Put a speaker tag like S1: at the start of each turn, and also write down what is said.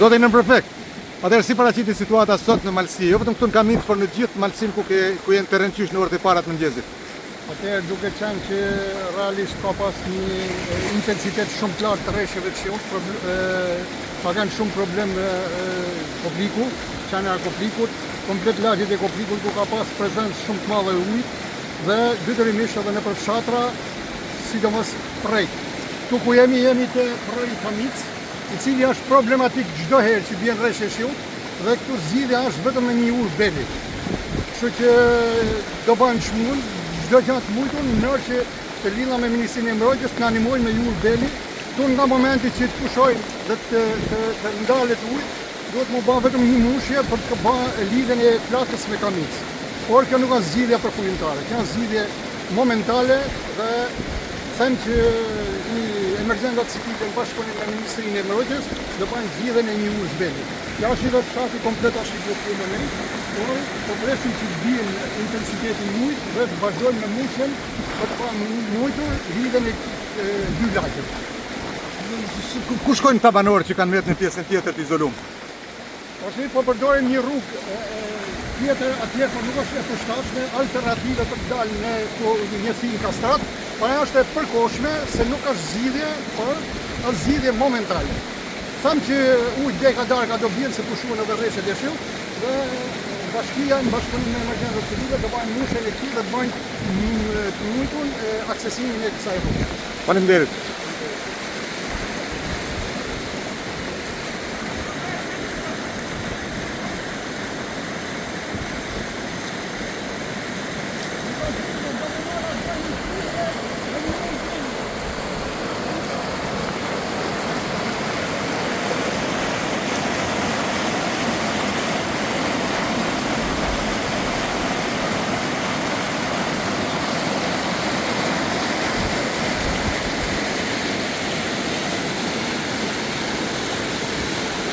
S1: Zoti nën prefekt, atëherë si paraqiti situata sot në Malsi, jo vetëm këtu në Kamic, por në gjithë Malsin ku janë të rëndësishme në orët e para të mëngjesit.
S2: Atëherë duke qenë që realisht ka pas një intensitet shumë të lartë të rreshjeve të shiut, ka kanë shumë problem Kopliku, qenia e Koplikut, komplet lagjet e Koplikut ku ka pas prezencë shumë të madhe e ujit dhe dytërimisht edhe nëpër fshatra, sidomos Prej. Tu ku jemi te Prej Kamic, i cili është problematik çdo herë që vjen rreshje shiut dhe këtu zgjidhja është vetëm me një urë beli. Kështu që do bëjmë çmull çdo gjë të mujtur në mënyrë që të lidha me Ministrinë e Mbrojtjes të na animojnë me urë beli. Tu nga momenti që të pushojnë dhe të ndalet ujë, duhet më bë vetëm një mushje për të bërë lidhjen e flakës me Kamic. Por kjo nuk është zgjidhja përfundimtare, kjo është zgjidhje momentale dhe them që emergjenca cikike në bashkëpunim me Ministrinë e Mbrojtjes do bëjnë zgjidhjen e një urë beli. Ja është vetë fshati komplet ashtu që në moment, por po presim që të bien intensiteti i ujit dhe të vazhdojmë me mushjen për të parë mujtur lidhjen e dy lagjeve.
S1: Ku shkojnë këta banorë që kanë mbetur në pjesën tjetër të izoluar?
S2: Tash po përdorim një rrugë tjetër atje, por nuk është e përshtatshme, alternative për të dalë në një thim kastrat, por ajo është e përkohshme se nuk është zgjidhje, por është zgjidhje momentale. Tham që ujë deka darka do vjen se pushuan edhe rreshtet e shiut dhe bashkia në bashkëpunim me emergjencën civile do bëjnë mushjen e këtij dhe të bëjnë të mujtun aksesimin e kësaj rrugë.
S1: Faleminderit.